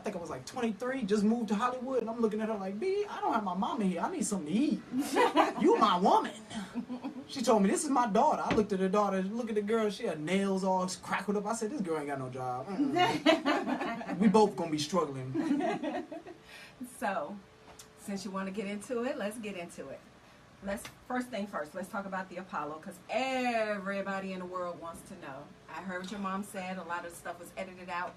think I was like 23, just moved to Hollywood, and I'm looking at her like, B, I don't have my mama here. I need something to eat. You my woman. She told me, this is my daughter. I looked at the daughter, look at the girl, she had nails all crackled up. I said, this girl ain't got no job. We both gonna be struggling. So, since you want to get into it, let's get into it. First thing first, let's talk about the Apollo, because everybody in the world wants to know. I heard what your mom said, a lot of stuff was edited out.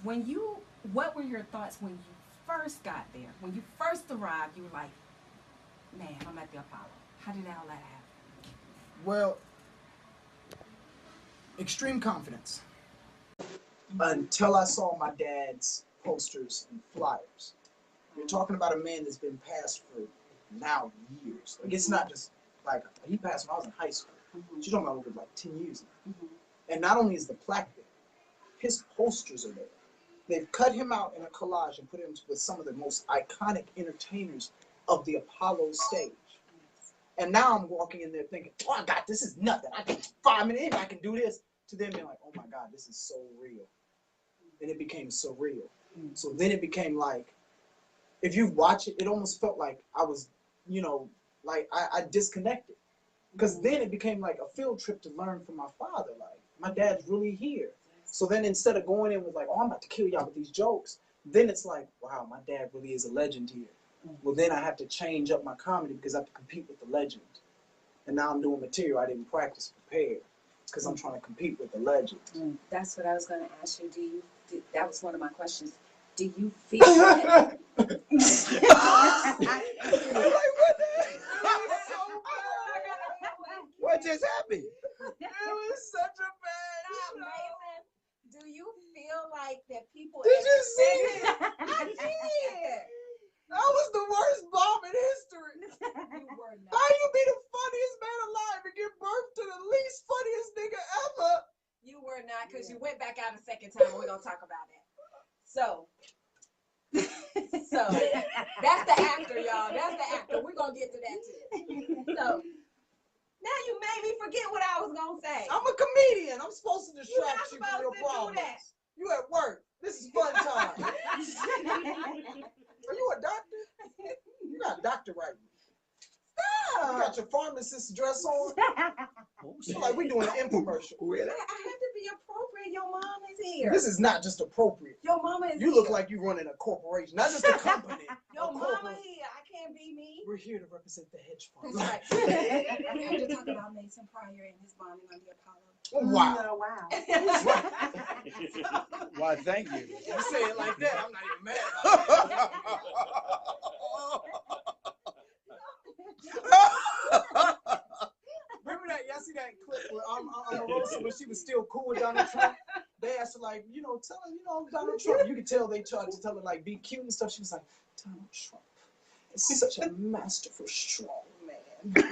What were your thoughts when you first got there? When you first arrived, you were like, man, I'm at the Apollo. How did all that happen? Well, extreme confidence. Until I saw my dad's posters and flyers. You're talking about a man that's been passed for now years. Like, it's not just like, he passed when I was in high school. You're talking about over like 10 years now. And not only is the plaque there, his posters are there. They've cut him out in a collage and put him with some of the most iconic entertainers of the Apollo stage. And now I'm walking in there thinking, oh, I got this is nothing. I can 5 minutes in, I can do this. To them being like, oh my God, this is so real. And it became surreal. So then it became like, if you watch it, it almost felt like I was, you know, like I disconnected. Because then it became like a field trip to learn from my father. Like, my dad's really here. So then instead of going in with like, oh, I'm about to kill y'all with these jokes, then it's like, wow, my dad really is a legend here. Well, then I have to change up my comedy because I have to compete with the legend. And now I'm doing material I didn't practice prepared because I'm trying to compete with the legend. That's what I was going to ask you. That was one of my questions. Do you feel that? I'm like, what the heck? What just happened? It was such a bad Amazing. Do you feel like that people? Did you see it? I did. That was the worst bomb in history. You were not. How you be the funniest man alive and give birth to the least funniest nigga ever? You were not, because you went back out a second time, and we're going to talk about that. So that's the actor, y'all. That's the actor. We're going to get to that too. So now you made me forget what I was going to say. I'm a comedian. I'm supposed to distract you from your do problems. that. You at work. This is fun time. Are you a doctor? You're not a doctor right now. Stop. You got your pharmacist dress on. So like we doing an infomercial. I have to be appropriate. Your mom is here. This is not just appropriate. Your mama is You here. look like you running a corporation, not just a company. Your mama here. I can't be me. We're here to represent the hedge fund. That's right. We have to talk about Mason Pryor and his bombing on the Apollo. Wow. Oh, wow. Why, thank you. You say it like that, I'm not even mad about it. Remember that? Y'all see that clip where I'm a roaster when she was still cool with Donald Trump? They asked her like, you know, tell her, you know, Donald Trump. You could tell they tried to tell her like be cute and stuff. She was like, Donald Trump is such a masterful, strong man. And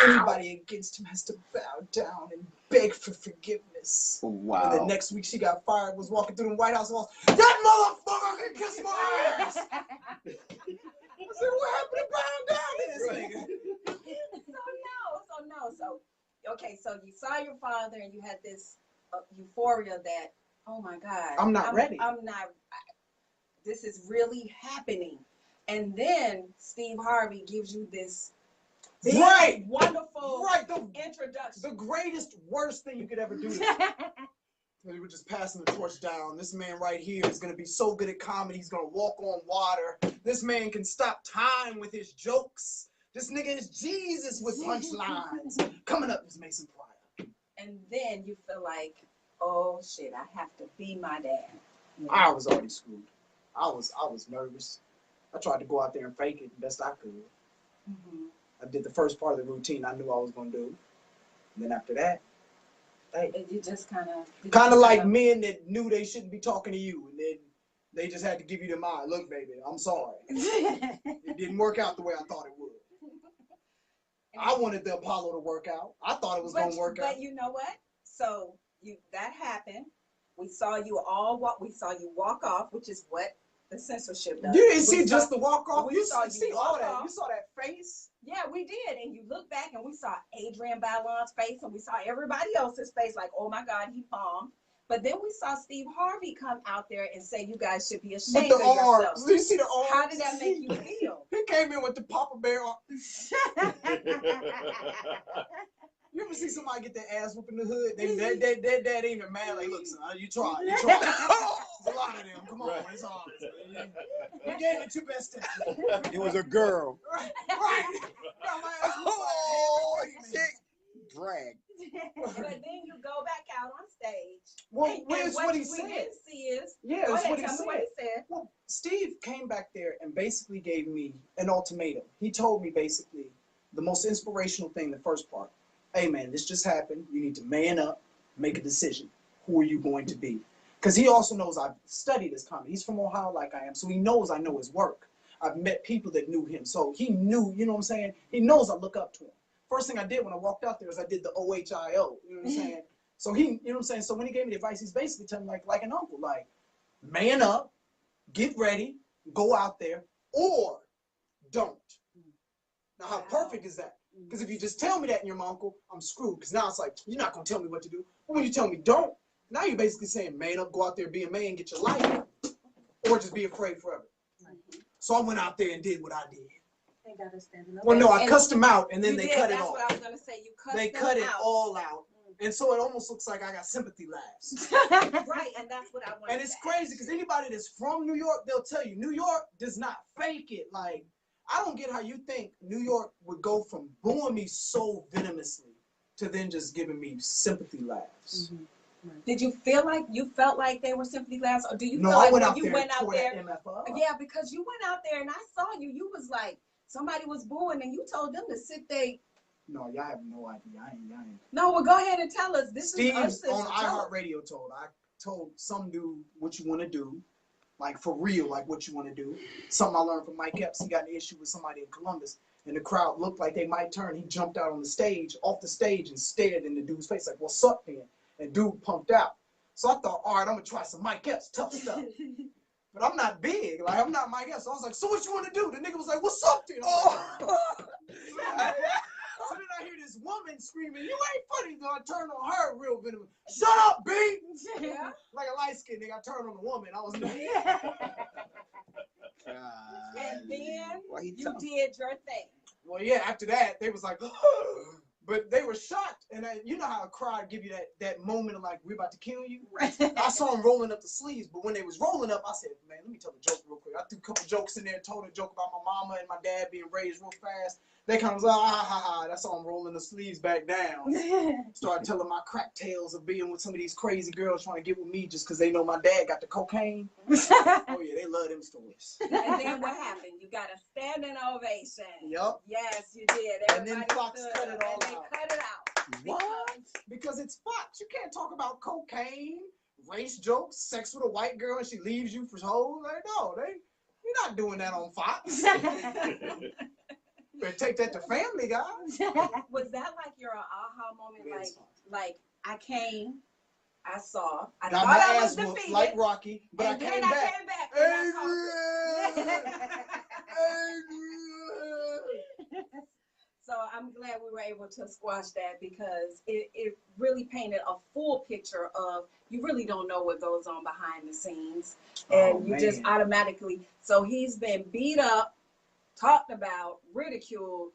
anybody against him has to bow down and beg for forgiveness. Wow. And the next week she got fired, was walking through the White House walls. That motherfucker can kiss my ass. I said, what happened to bowing down to this nigga? So okay, so you saw your father and you had this euphoria that, oh my God, I'm not ready. This is really happening. And then Steve Harvey gives you this big, wonderful introduction. The greatest, worst thing you could ever do. We were just passing the torch down. This man right here is going to be so good at comedy. He's going to walk on water. This man can stop time with his jokes. This nigga is Jesus with punchlines. Coming up is Mason Pryor. And then you feel like, oh shit, I have to be my dad. Yeah. I was already screwed. I was nervous. I tried to go out there and fake it the best I could. I did the first part of the routine I knew I was going to do. And then after that, hey. And you just kind of like men that knew they shouldn't be talking to you. And then they just had to give you the mind. Look, baby, I'm sorry. It didn't work out the way I thought it would. I wanted the Apollo to work out. I thought it was going to work out. But you know what? So that happened. We saw you walk off, which is what the censorship does. You didn't see just the walk off. You saw all that. Off. You saw that face. Yeah, we did. And you look back and we saw Adrian Ballon's face and we saw everybody else's face like, oh my God, he bombed. But then we saw Steve Harvey come out there and say you guys should be With ashamed the of arms. yourselves. Do you see the arms? How did that make you feel? He came in with the Papa Bear arms. You ever see somebody get their ass whooped in the hood? Their dad ain't even mad. Like, look, son, you try. There's a lot of them. Come on, it's hard. You gave it your best. It was a girl. Right. Got my ass whooped. Drag. But then you go back out on stage. Well, and where's what he we said? didn't see is, Yeah, go that's ahead, what he tell me said. what he said. Well, Steve came back there and basically gave me an ultimatum. He told me basically the most inspirational thing, the first part. Hey, man, this just happened. You need to man up, make a decision. Who are you going to be? Because he also knows I've studied his comedy. He's from Ohio like I am, so he knows I know his work. I've met people that knew him, so he knew, you know what I'm saying? He knows I look up to him. First thing I did when I walked out there is I did the OHIO, you know what I'm saying? So he, you know what I'm saying? So when he gave me the advice, he's basically telling me like an uncle, like, man up, get ready, go out there, or don't. Now, how perfect is that? Because if you just tell me that and you're my uncle, I'm screwed. Because now it's like, you're not going to tell me what to do. But when you tell me don't, now you're basically saying, man up, go out there, be a man, get your life, or just be afraid forever. So I went out there and did what I did. They got us standing up. Well, no, I cussed them out, and then they cut it That's off. what I was going to say. You cut They them cut it out. all out. And so it almost looks like I got sympathy laughs. Right, and that's what I wanted. And it's crazy because anybody that's from New York, they'll tell you, New York does not fake it. Like, I don't get how you think New York would go from booing me so venomously to then just giving me sympathy laughs. Did you feel like you felt like they were sympathy laughs, or do you No, feel I like went when out you there went out tore there? that MF up. Yeah, because you went out there and I saw you. You was like, somebody was booing and you told them to sit there. No, y'all have no idea. I ain't. No, well, go ahead and tell us. This Steve is on iHeartRadio told some dude what you want to do, like for real, like what you want to do. Something I learned from Mike Epps. He got an issue with somebody in Columbus, and the crowd looked like they might turn. He jumped out on the stage, off the stage, and stared in the dude's face like, "What's up, man?" And dude pumped out. So I thought, all right, I'm gonna try some Mike Epps, tough stuff. But I'm not big, like I'm not Mike Epps. So I was like, "So what you want to do?" The nigga was like, "What's up, then?" So then I hear this woman screaming, "You ain't funny!" So I turned on her real venomous. "Shut up, B!" Yeah. Like a light skinned nigga, I turned on the woman. I was like, And then Well, he you tough. did your thing. well, yeah, after that, they was like, but they were shocked. And you know how a crowd give you that moment of like, we're about to kill you? I saw them rolling up the sleeves, but when they was rolling up, I said, man, let me tell a joke real quick. I threw a couple jokes in there, told a joke about my mama and my dad being raised real fast. They kind of was like, ah, ha, ha. That's all I'm rolling the sleeves back down. Started telling my crack tales of being with some of these crazy girls trying to get with me just because they know my dad got the cocaine. Oh, yeah, they love them stories. And then what happened? You got a standing ovation. Yup. Yes, you did. And then Everybody Fox stood cut it up, all and they out. cut it out. What? Because it's Fox. You can't talk about cocaine, race jokes, sex with a white girl, and she leaves you for hoes. Like, no, you're not doing that on Fox. Better take that to Family Guy. Was that like your aha moment? Yeah, it's Like I came, I saw, I got thought my I ass was whooped defeated, like Rocky, but and I then came I back. came back. And I Adrian! Adrian! So I'm glad we were able to squash that because it really painted a full picture of you really don't know what goes on behind the scenes. And you just automatically, so he's been beat up, talked about, ridiculed,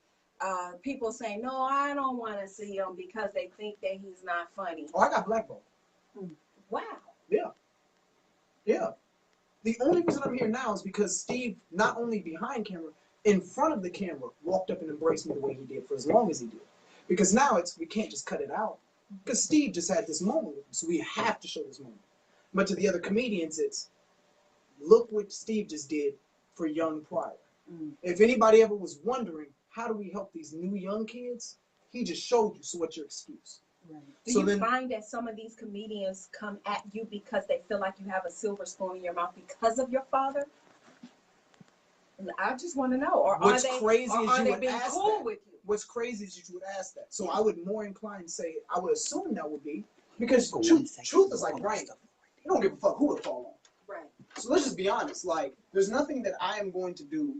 people saying, no, I don't want to see him because they think that he's not funny. Oh, I got blackballed. Wow. Yeah. Yeah. The only reason I'm here now is because Steve, not only behind camera, in front of the camera, walked up and embraced me the way he did for as long as he did. Because now we can't just cut it out. Because Steve just had this moment with him, so we have to show this moment. But to the other comedians, it's, look what Steve just did for young Pryor. If anybody ever was wondering, how do we help these new young kids? He just showed you, so what's your excuse? Right. So Do you then, find that some of these comedians come at you because they feel like you have a silver spoon in your mouth because of your father? I just want to know. Or what's are they, crazy or is are you they would being ask cool that. with you? What's crazy is you would ask that. So I would more inclined to say, I would assume that would be, because For 1 truth second. is like rain. You don't give a fuck who it fall on. Right. So let's just be honest. Like, there's nothing that I am going to do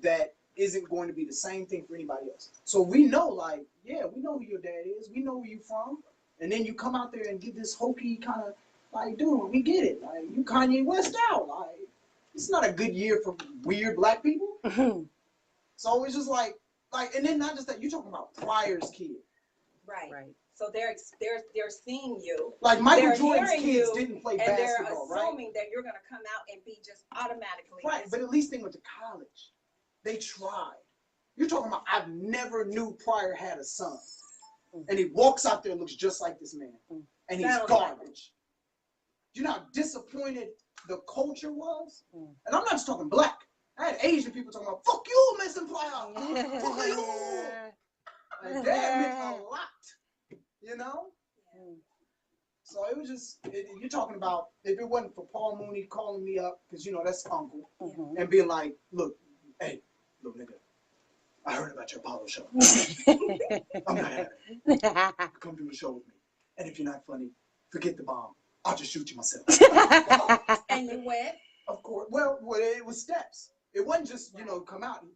that isn't going to be the same thing for anybody else. So we know, like, yeah, we know who your dad is. We know where you're from. And then you come out there and give this hokey kind of Like, dude, we get it. Like, you Kanye West out. Like, it's not a good year for weird black people. So it's just like, and then not just that. You're talking about Pryor's kid. Right. So they're seeing you. Like Michael They're Jordan's hearing kids you, didn't play and basketball, they're right? assuming that you're gonna come out and be just automatically. Right, but at least they went to college. They tried. You're talking about, I've never knew Pryor had a son. And he walks out there and looks just like this man. And he's garbage. You know how disappointed the culture was? And I'm not just talking black. I had Asian people talking about, fuck you, Mr. Pryor. Fuck you. Like, that meant a lot. You know? So it was just, you're talking about, if it wasn't for Paul Mooney calling me up, because, you know, that's uncle, and being like, look, hey, look, nigga, I heard about your Apollo show. I'm not having it. Come do a show with me. And if you're not funny, forget the bomb. I'll just shoot you myself. And you went? Of course. Well, it was steps. It wasn't just, you know, come out and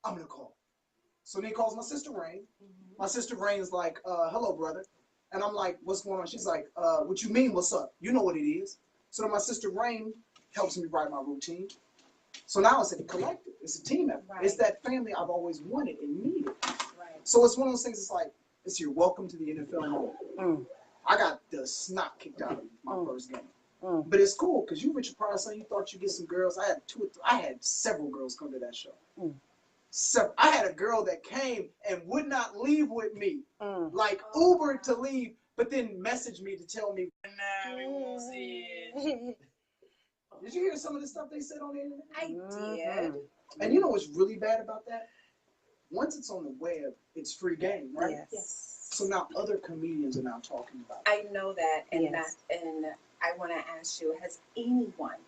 I'm going to call. So then he calls my sister Rain. My sister Rain is like, hello, brother. And I'm like, what's going on? She's like, what you mean, what's up? You know what it is. So then my sister Rain helps me write my routine. So now it's a collective. It's a team effort. Right. It's that family I've always wanted and needed. Right. So it's one of those things, it's like, it's your welcome to the NFL moment. I got the snot kicked out of my first game. But it's cool, because you Richard Pryor, son, you thought you'd get some girls. I had several girls come to that show. I had a girl that came and would not leave with me. Like Uber to leave, but then messaged me to tell me, nah, we won't see it. Did you hear some of the stuff they said on the internet? I did. And you know what's really bad about that? Once it's on the web, it's free game, right? Yes. So now other comedians are now talking about it. I know that, and and I want to ask you: has anyone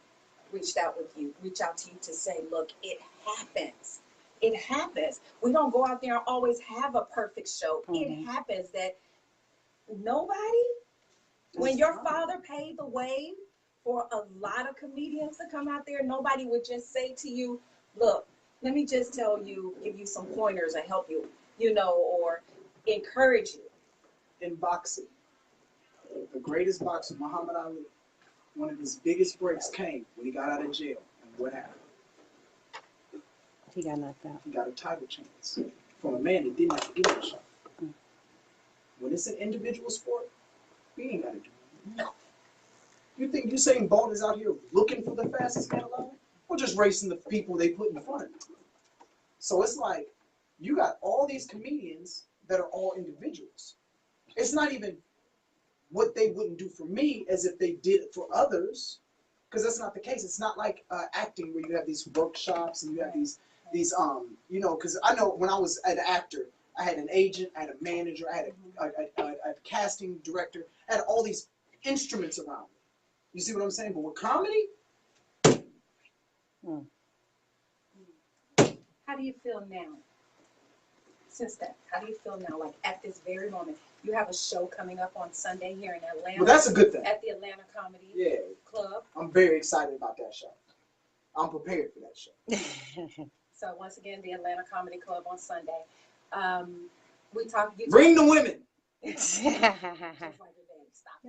reached out to you to say, "Look, it happens. It happens. We don't go out there and always have a perfect show. It happens that nobody, when your father paved the way for a lot of comedians to come out there, nobody would just say to you, look, let me just tell you, give you some pointers and help you, you know, or encourage you." In boxing, the greatest boxer, Muhammad Ali, one of his biggest breaks came when he got out of jail. And what happened? He got knocked out. He got a title chance from a man that didn't have to give him a shot. When it's an individual sport, we ain't got to do nothing. You think Usain Bolt is out here looking for the fastest man alive? Or just racing the people they put in front of him? So it's like, you got all these comedians that are all individuals. It's not even what they wouldn't do for me as if they did it for others, because that's not the case. It's not like acting where you have these workshops and you have these you know, because I know when I was an actor, I had an agent, I had a manager, I had a casting director, I had all these instruments around me. You see what I'm saying? But with comedy, How do you feel now? Since that, how do you feel now? Like at this very moment, you have a show coming up on Sunday here in Atlanta. well, that's a good thing. At the Atlanta Comedy Club. I'm very excited about that show. I'm prepared for that show. So once again, the Atlanta Comedy Club on Sunday. We talked. Bring the women. Just like your daddy. Stop.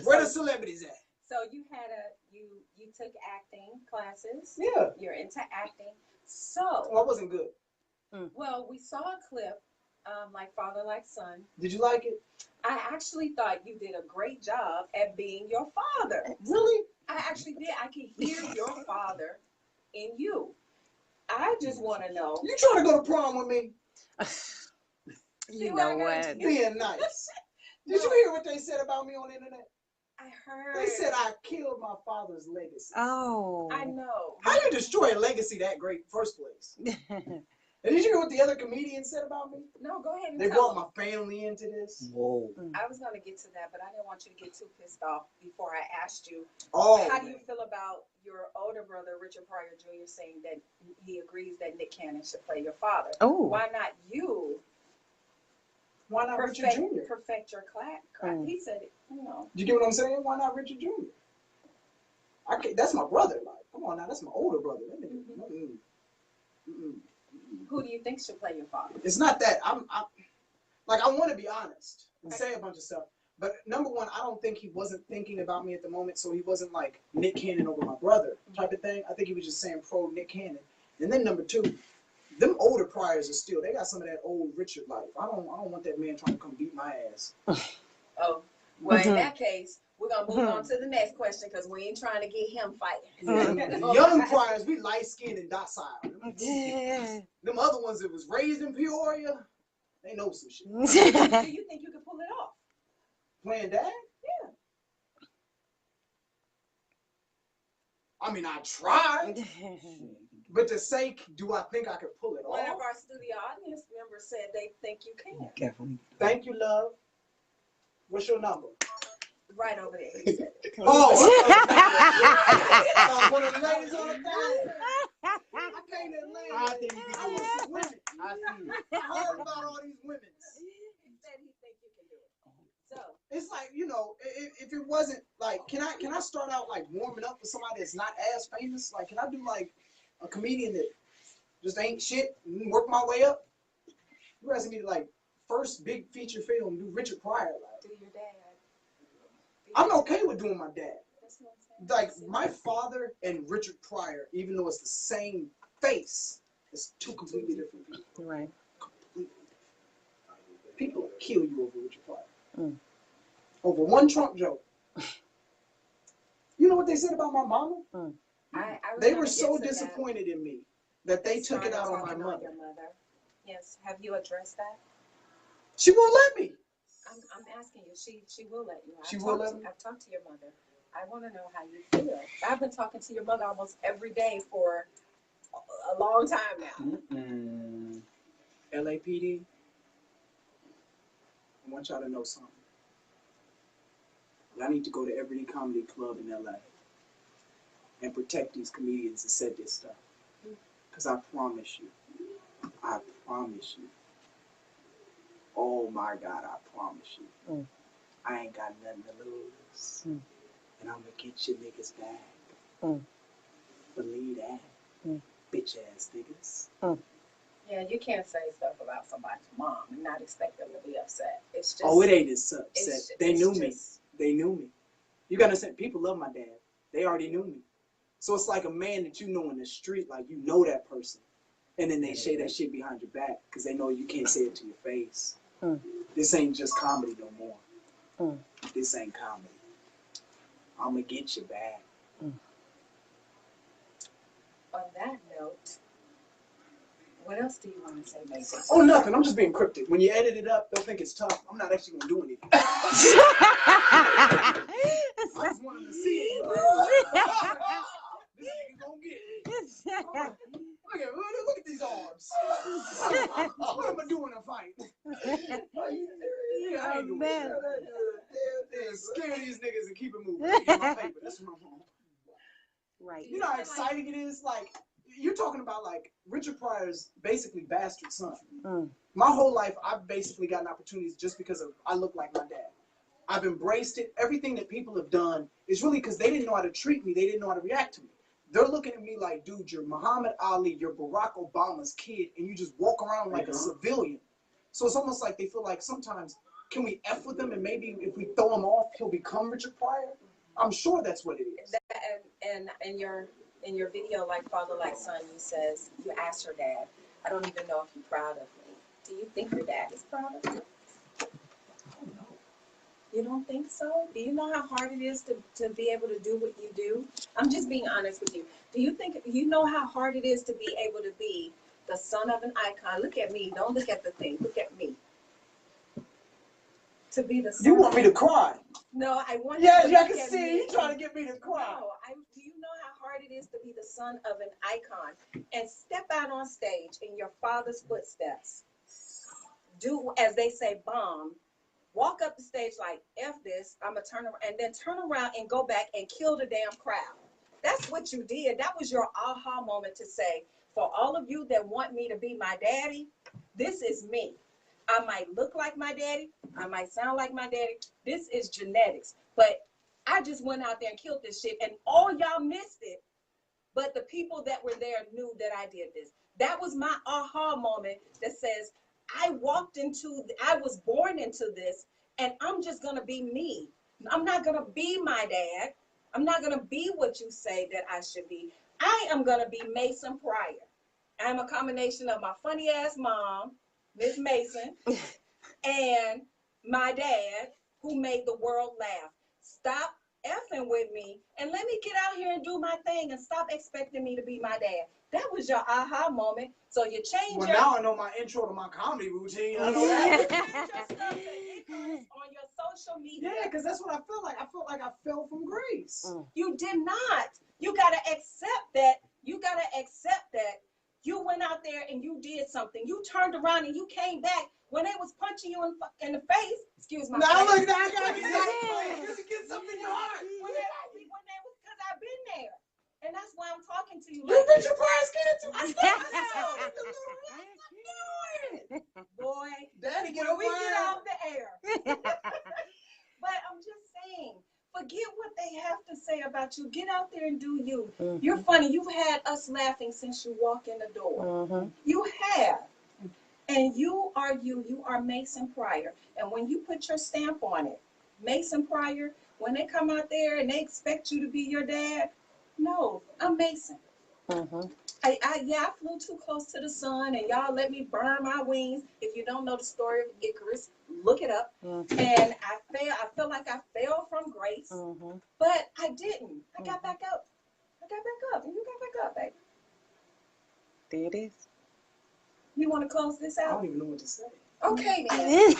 Where the celebrities at? So you had you took acting classes. Yeah. You're into acting. So. Well, I wasn't good. Well, we saw a clip, like Father, Like Son. Did you like it? I actually thought you did a great job at being your father. Really? I actually did. I could hear your father in you. I just want to know. You trying to go to prom with me? You know what? Being nice. Did you hear what they said about me on the internet? I heard. They said I killed my father's legacy. Oh. I know. How you destroy a legacy that great in the first place? And did you hear what the other comedians said about me? No, go ahead and They tell brought my family into this. Whoa. I was going to get to that, but I didn't want you to get too pissed off before I asked you. Oh, how do you feel about your older brother, Richard Pryor Jr., saying that he agrees that Nick Cannon should play your father? Oh. Why not you? Why not Richard Jr.? Perfect your craft. He said it, you know. You get what I'm saying? Why not Richard Jr.? That's my brother. Like, come on now, that's my older brother. Who do you think should play your father? It's not that I want to be honest and say a bunch of stuff, But number one, I don't think he wasn't thinking about me at the moment, so he wasn't like Nick Cannon over my brother type of thing. I think he was just saying pro Nick Cannon. And then number two, them older Pryors are still, they got some of that old Richard life. I don't want that man trying to come beat my ass. Oh, well, in that case, we're gonna move on to the next question because we ain't trying to get him fighting. The young Pryors, we light skinned and docile. Them other ones that was raised in Peoria, they know some shit. Do you think you could pull it off? Playing dad? Yeah. I mean, I tried. But to say, do I think I could pull it One of off? our studio audience members said they think you can. Careful. Thank you, love. What's your number? Right over there. He said it. Oh, one of the ladies on the phone. I came to Atlanta. I think you I can do was it. some women. I see it. I heard about all these women. He said he think you can do it. So It's like, you know, if it wasn't like, can I start out like warming up for somebody that's not as famous? Like, can I do like a comedian that just ain't shit and work my way up? You asking me to like first big feature film, do Richard Pryor. Like, do your dad. I'm okay with doing my dad. That's what I'm saying. Like my father and Richard Pryor, even though it's the same face, it's two completely different people. Right. Completely. People will kill you over Richard Pryor. Over one Trump joke. You know what they said about my mama? I They was were gonna so get to that. disappointed in me that they took it out on my Talking mother. your mother. Yes. Have you addressed that? She won't let me. I'm asking you. She will let you. She will let me? I've talked to your mother. I want to know how you feel. I've been talking to your mother almost every day for a long time now. LAPD, I want y'all to know something. Y'all need to go to every comedy club in LA and protect these comedians that said this stuff. Because I promise you, oh my God, I promise you, I ain't got nothing to lose. And I'm going to get you niggas back. Believe that. Bitch ass niggas. Yeah, you can't say stuff about somebody's mom and not expect them to be upset. It's just. Oh, it ain't as upset. They it's knew me. just- They knew me. You gotta understand, people love my dad. They already knew me. So it's like a man that you know in the street, like you know that person. And then they say that shit behind your back because they know you can't say it to your face. This ain't just comedy no more. This ain't comedy. I'm gonna get you back. On that note, what else do you want to say, basically? Oh, nothing. I'm just being cryptic. When you edit it up, they'll think it's tough. I'm not actually gonna do anything. I just want them to see it. This nigga gonna get it. Look at these arms. What am I doing in a fight? I ain't doing that. Scare these niggas and keep it moving. Get my paper. That's what I'm on. Right. You know how exciting it is? Like, you're talking about like Richard Pryor's basically bastard son. My whole life, I've basically gotten opportunities just because I look like my dad. I've embraced it. Everything that people have done is really because they didn't know how to treat me. They didn't know how to react to me. They're looking at me like, dude, you're Muhammad Ali, you're Barack Obama's kid, and you just walk around like a civilian. So it's almost like they feel like sometimes, can we F with him and maybe if we throw him off, he'll become Richard Pryor? I'm sure that's what it is. And in your video, Like Father, Like Son, you asked your dad, I don't even know if you're proud of me. Do you think your dad is proud of you? You don't think so? Do you know how hard it is to be able to do what you do? I'm just being honest with you. Do you know how hard it is to be able to be the son of an icon? Look at me. Don't look at the thing. Look at me. To be the son. You want me to cry? No, I want Yeah, you to I look can at see me. you trying to get me to cry. No, do you know how hard it is to be the son of an icon and step out on stage in your father's footsteps? Do, as they say, bomb. Walk up the stage like, F this, I'm going to turn around, and then turn around and go back and kill the damn crowd. That's what you did. That was your aha moment to say, for all of you that want me to be my daddy, this is me. I might look like my daddy. I might sound like my daddy. This is genetics. But I just went out there and killed this shit, and all y'all missed it. But the people that were there knew that I did this. That was my aha moment that says, I was born into this, and I'm just going to be me. I'm not going to be my dad. I'm not going to be what you say that I should be. I am going to be Mason Pryor. I'm a combination of my funny ass mom, Miss Mason, and my dad, who made the world laugh. Stop effing with me and let me get out here and do my thing and stop expecting me to be my dad. That was your aha moment. So you change Well, your... now I know my intro to my comedy routine. I know that. You change your stuff to ignorance on your social media. Yeah, because that's what I feel like. I felt like I fell from grace. You did not. You got to accept that. You got to accept that you went out there and you did something. You turned around and you came back when they was punching you in the face. Excuse my Now face. look, I gotta get something in your heart. Because I've been there. And that's why I'm talking to you. You been your prize kid too. I know. Boy, Daddy, get when we away. get off the air. But I'm just saying, forget what they have to say about you. Get out there and do you. You're funny. You've had us laughing since you walk in the door. You have. And you are you. You are Mason Pryor. And when you put your stamp on it, Mason Pryor, when they come out there and they expect you to be your dad, no, I'm Mason. I flew too close to the sun and y'all let me burn my wings. If you don't know the story of Icarus, look it up. And I felt like I fell from grace, but I didn't. I got back up. I got back up, and you got back up, baby. There it is. You want to close this I out? don't even know what to say. Okay, then.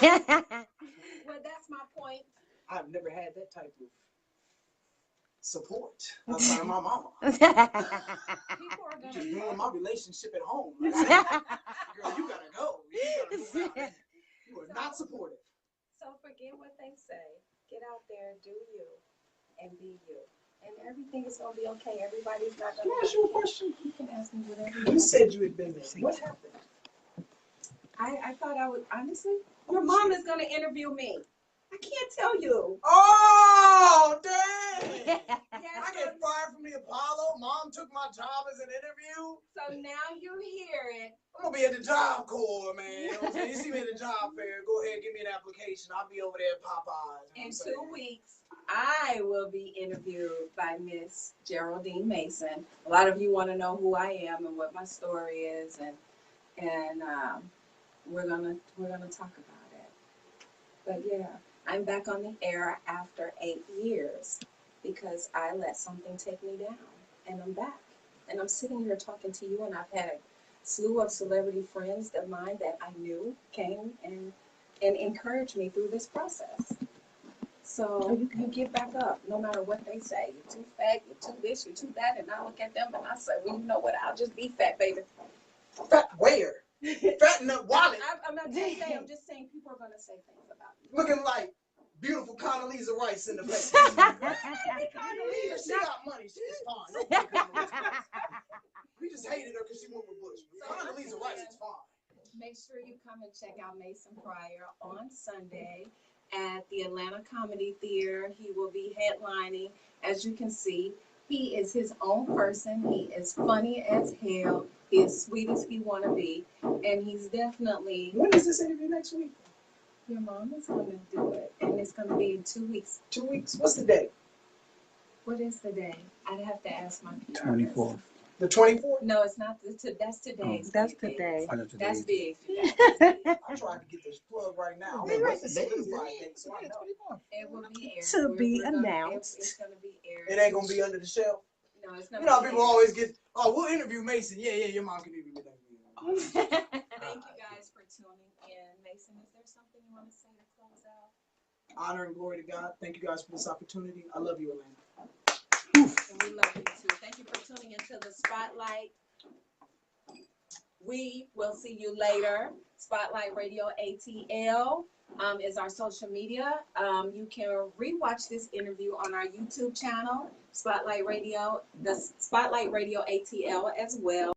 Well, that's my point. I've never had that type of support outside of my mama. People are You just gonna ruined my relationship at home. Like, girl, you gotta go. You are not supportive. So forget what they say. Get out there, do you, and be you. And everything is going to be okay. Everybody's not going to... Can I ask you a question? You can ask me whatever you You want. said you had been there. What happened? I thought I would... Honestly, your mom is going to interview me. I can't tell you. Oh, dang! Yes, I get fired from the Apollo. Mom took my job as an interview. so now you hear it. I'm gonna be at the Job Corps, man. You know what I'm saying? You see me at the job fair, go ahead, give me an application. I'll be over there at Popeyes. In 2 weeks, I will be interviewed by Miss Geraldine Mason. A lot of you want to know who I am and what my story is, and we're gonna talk about it. But yeah, I'm back on the air after 8 years because I let something take me down, and I'm back. And I'm sitting here talking to you, and I've had a slew of celebrity friends of mine that I knew came and encouraged me through this process. So you get back up, no matter what they say. You're too fat, you're too this, you're too that, and I look at them and I say, well, you know what? I'll just be fat, baby. Fat where? Fat in the wallet. I'm not just saying. I'm just saying people are gonna say things about you. Looking like beautiful Condoleezza Rice in the face. She got money. She's fine. Don't put Condoleezza Rice. We just hated her because she went with Bush. Condoleezza Rice is fine. Make sure you come and check out Mason Pryor on Sunday at the Atlanta Comedy Theater. He will be headlining. As you can see, he is his own person. He is funny as hell. He is sweet as he want to be. And he's definitely... When is this interview next week? Your mom is going to do it. And it's going to be in 2 weeks. 2 weeks? What's the date? What is the day? I'd have to ask my parents. 24th. The 24th? No, it's not. That's today's. That's date. today. That's big. I'm trying to get this plug right now. Hey, right, It It will be aired. To be We're gonna- announced. It's going to be aired. ain't gonna be under the shelf. No, it's going You to know, be people aired. always get, oh, we'll interview Mason. Yeah, your mom can interview me. Thank you guys for tuning in. Mason, is there something you want to say to close out? Honor and glory to God. Thank you guys for this opportunity. I love you, Atlanta. And we love you too. Thank you for tuning into the Spotlight. We will see you later. Spotlight Radio ATL is our social media. You can rewatch this interview on our YouTube channel, Spotlight Radio, the Spotlight Radio ATL as well.